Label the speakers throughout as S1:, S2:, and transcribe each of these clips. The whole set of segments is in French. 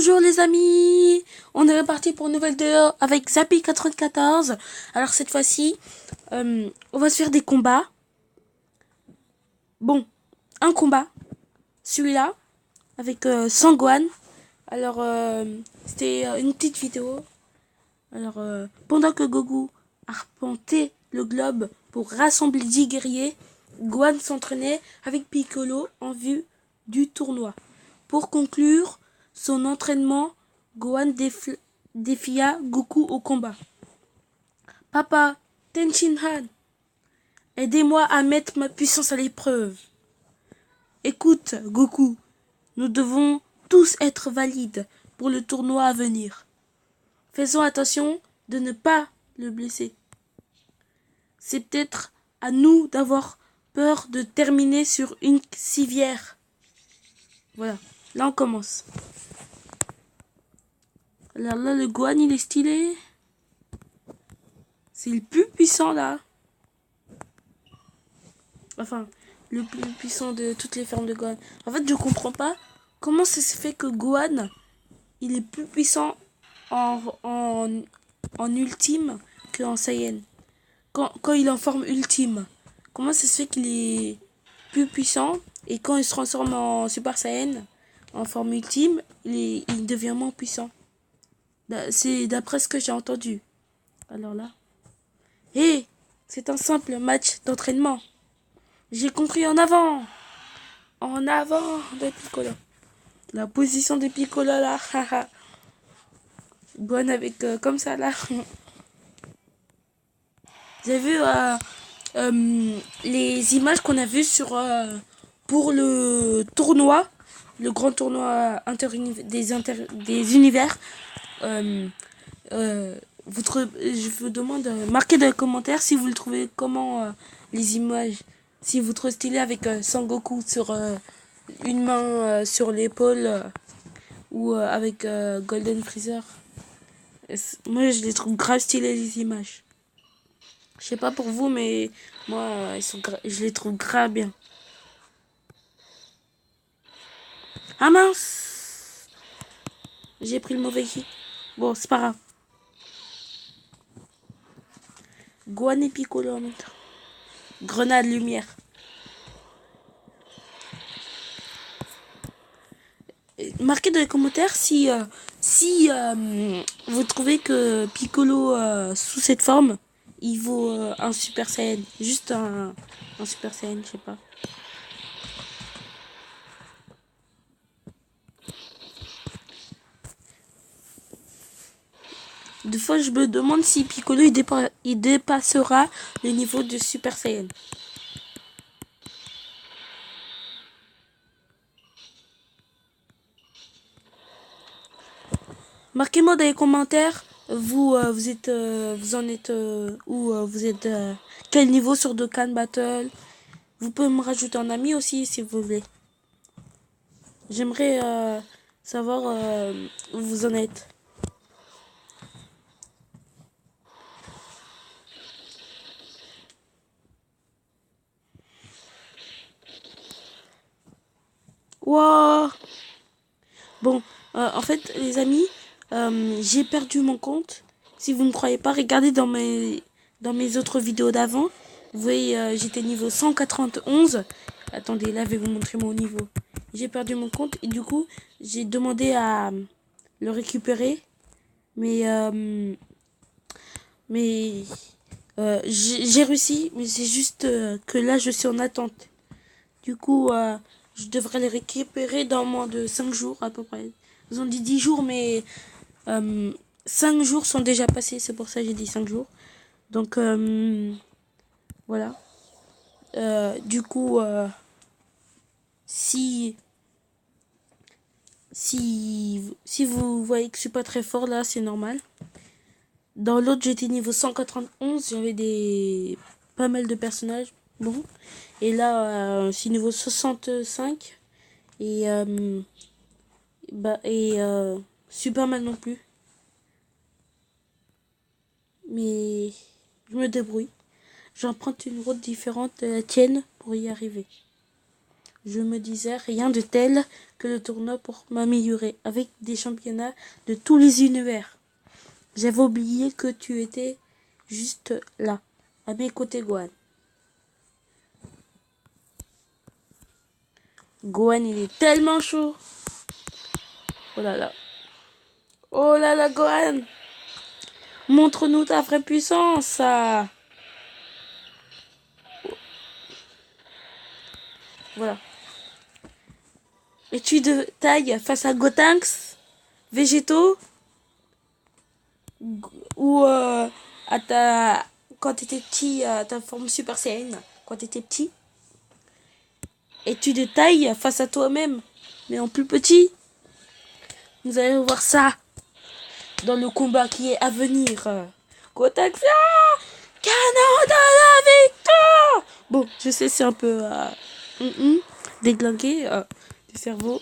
S1: Bonjour les amis, on est reparti pour une nouvelle vidéo avec Zappy94. Alors cette fois-ci, on va se faire des combats. Bon, un combat, celui-là, avec Sangwan. Alors c'était une petite vidéo. Alors pendant que Goku arpentait le globe pour rassembler 10 guerriers, Gohan s'entraînait avec Piccolo en vue du tournoi. Pour conclure son entraînement, Gohan défia Goku au combat. Papa, Tenshinhan, aidez-moi à mettre ma puissance à l'épreuve. Écoute, Goku, nous devons tous être valides pour le tournoi à venir. Faisons attention de ne pas le blesser. C'est peut-être à nous d'avoir peur de terminer sur une civière. Voilà, là on commence. Alors là, le Gohan, il est stylé. C'est le plus puissant, là. Enfin, le plus puissant de toutes les formes de Gohan. En fait, je comprends pas comment ça se fait que Gohan, il est plus puissant en ultime qu'en Saiyan. Quand il est en forme ultime. Comment ça se fait qu'il est plus puissant et quand il se transforme en Super Saiyan, en forme ultime, il devient moins puissant. C'est d'après ce que j'ai entendu. Alors là. Hé, c'est un simple match d'entraînement. J'ai compris en avant. En avant de Piccolo. La position de Piccolo là. Bonne avec comme ça là. Vous avez vu les images qu'on a vues sur pour le tournoi, le grand tournoi des univers. Je vous demande, marquez dans les commentaires si vous le trouvez comment les images. Si vous trouvez stylé avec Sangoku sur une main sur l'épaule ou avec Golden Freezer. Moi je les trouve grave stylé les images. Je sais pas pour vous mais moi je les trouve grave bien. Ah mince, j'ai pris le mauvais qui. Bon c'est pas grave. Gohan et Piccolo en même temps. Grenade lumière. Marquez dans les commentaires si vous trouvez que Piccolo sous cette forme, il vaut un Super Saiyan. Juste un Super Saiyan, je sais pas. Des fois, je me demande si Piccolo il dépassera le niveau de Super Saiyan. Marquez-moi dans les commentaires, vous en êtes où vous êtes quel niveau sur Dokkan Battle. Vous pouvez me rajouter un ami aussi si vous voulez. J'aimerais savoir où vous en êtes. Wow. Bon, en fait, les amis, j'ai perdu mon compte. Si vous ne me croyez pas, regardez dans mes autres vidéos d'avant. Vous voyez, j'étais niveau 191. Attendez, là, je vais vous montrer mon niveau. J'ai perdu mon compte et du coup, j'ai demandé à le récupérer. Mais j'ai réussi, mais c'est juste que là, je suis en attente. Du coup, je devrais les récupérer dans moins de 5 jours à peu près. Ils ont dit 10 jours, mais 5 jours sont déjà passés. C'est pour ça que j'ai dit 5 jours. Donc, voilà. Du coup, si vous voyez que je suis pas très fort là, c'est normal. Dans l'autre, j'étais niveau 191. J'avais pas mal de personnages. Bon. Et là, je suis niveau 65. Et super mal non plus. Mais je me débrouille. J'emprunte une route différente de la tienne pour y arriver. Je me disais rien de tel que le tournoi pour m'améliorer, avec des championnats de tous les univers. J'avais oublié que tu étais juste là, à mes côtés, Gohan. Gohan, il est tellement chaud. Oh là là. Oh là là, Gohan. Montre-nous ta vraie puissance. Voilà. Es-tu de taille face à Gotenks, Végétaux ou quand t'étais petit, ta forme Super Saiyan, quand t'étais petit? Es-tu de taille face à toi-même, mais en plus petit? Nous allons voir ça dans le combat qui est à venir. Gotenks, canon de la victoire! Bon, je sais, c'est un peu déglingué du cerveau.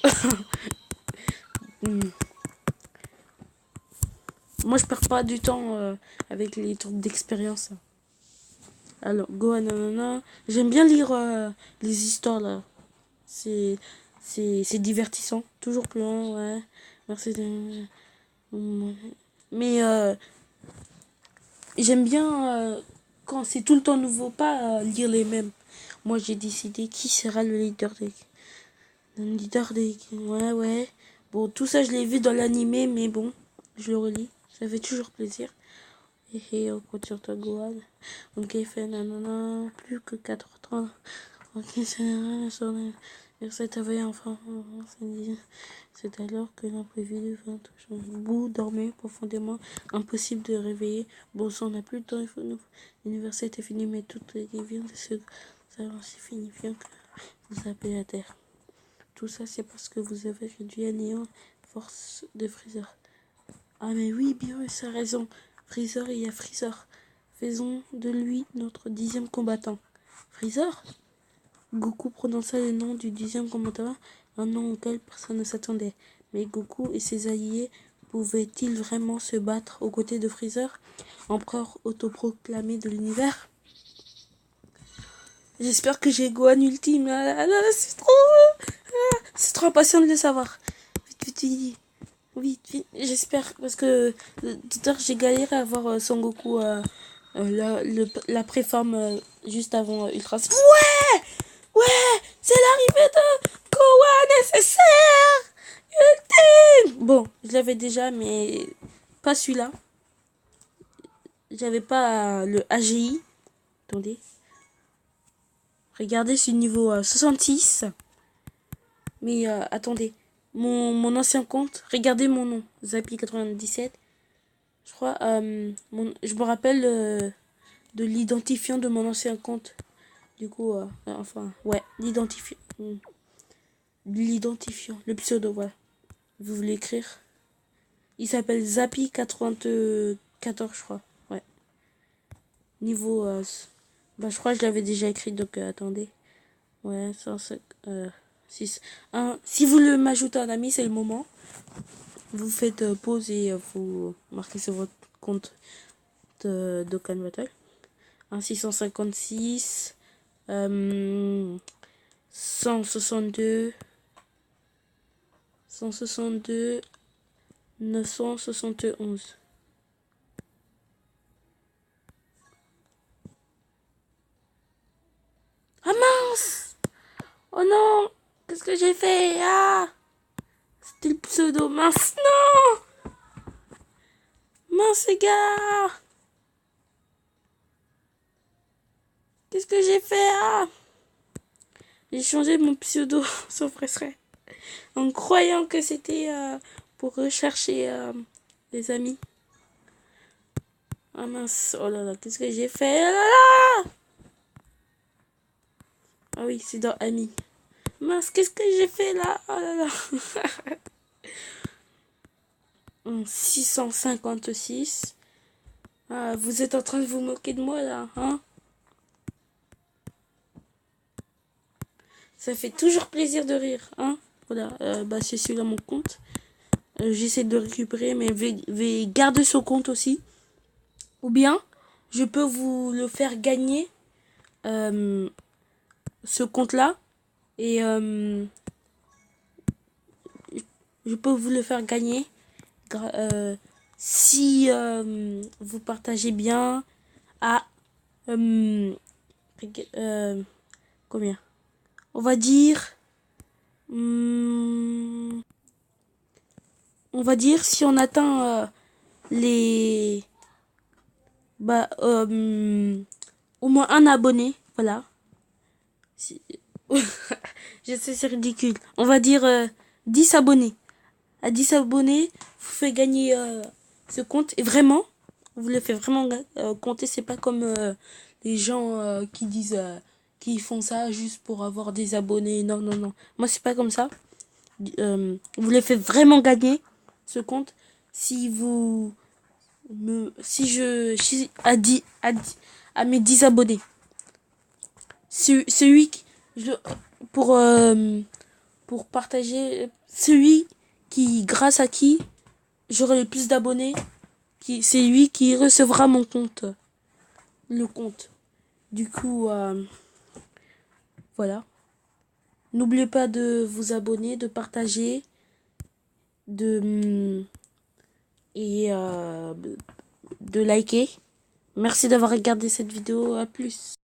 S1: Moi, je perds pas du temps avec les trucs d'expérience. Alors, Gohan, nanana. J'aime bien lire les histoires là. C'est divertissant. Toujours plus loin, ouais. Merci. Mais j'aime bien quand c'est tout le temps nouveau, pas lire les mêmes. Moi, j'ai décidé qui sera le leader des. Le leader des. Ouais, ouais. Bon, tout ça, je l'ai vu dans l'animé, mais bon, je le relis. Ça fait toujours plaisir. Et on compte sur toi, Gohan. Ok, fait nanana, plus que 4h30. Ok, c'est rien, c'est travailler enfin. C'est alors que l'imprévu vint toucher. Bou dormait profondément, impossible de réveiller. Bon sang, on n'a plus le temps, il faut nous. L'université est fini, mais tout est vient de se. Ça signifiant que vous appelez à terre. Tout ça, c'est parce que vous avez réduit à néant force de Freezer. Ah, mais oui, bien, ça a raison. Freezer, il y a Freezer. Faisons de lui notre 10e combattant. Freezer? Goku prononça le nom du 10e combattant, un nom auquel personne ne s'attendait. Mais Goku et ses alliés pouvaient-ils vraiment se battre aux côtés de Freezer, empereur autoproclamé de l'univers? J'espère que j'ai Gohan ultime. C'est trop impatient de le savoir. Vite, vite, vite. Oui, j'espère, parce que tout à l'heure j'ai galéré à avoir Son Goku, la préforme juste avant Ultra. Ouais! Ouais! C'est l'arrivée de Gohan nécessaire! Ultime! Bon, je l'avais déjà, mais pas celui-là. J'avais pas le AGI. Attendez. Regardez, c'est niveau 66. Mais attendez. Mon ancien compte, regardez mon nom, Zappy97. Je crois, je me rappelle de l'identifiant de mon ancien compte. Du coup, enfin, ouais, l'identifiant. L'identifiant, le pseudo, voilà. Vous voulez écrire? Il s'appelle Zappy94, je crois. Ouais. Niveau, bah, je crois que je l'avais déjà écrit, donc attendez. Ouais, 105, 6. Si vous le m'ajoutez en ami, c'est le moment. Vous faites pause et vous marquez sur votre compte de Dokkan Battle. 656, 162, 162, 971. Ah mince! Oh non! Qu'est-ce que j'ai fait? Ah! C'était le pseudo. Mince, non! Mince, les gars! Qu'est-ce que j'ai fait? Ah! J'ai changé mon pseudo sans frais. En croyant que c'était pour rechercher des amis. Ah mince, oh là là, qu'est-ce que j'ai fait? Oh là là! Ah oui, c'est dans Amis. Mince, qu'est-ce que j'ai fait là? Oh là là. 656. Ah, vous êtes en train de vous moquer de moi là, hein? Ça fait toujours plaisir de rire, hein? Voilà, bah c'est celui-là mon compte. J'essaie de le récupérer, mais garder ce compte aussi. Ou bien, je peux vous le faire gagner ce compte-là Et je peux vous le faire gagner si vous partagez bien à combien? On va dire on va dire si on atteint les au moins un abonné, voilà. Je sais, c'est ridicule. On va dire 10 abonnés. À 10 abonnés, vous faites gagner ce compte. Et vraiment, vous le faites vraiment compter. C'est pas comme les gens qui disent qui font ça juste pour avoir des abonnés. Non, non, non. Moi, c'est pas comme ça. Vous le faites vraiment gagner ce compte si vous si à mes 10 abonnés. Celui qui, pour partager, celui qui, grâce à qui j'aurai le plus d'abonnés, c'est lui qui recevra mon compte. Le compte. Du coup, voilà. N'oubliez pas de vous abonner, de partager, de et de liker. Merci d'avoir regardé cette vidéo. À plus.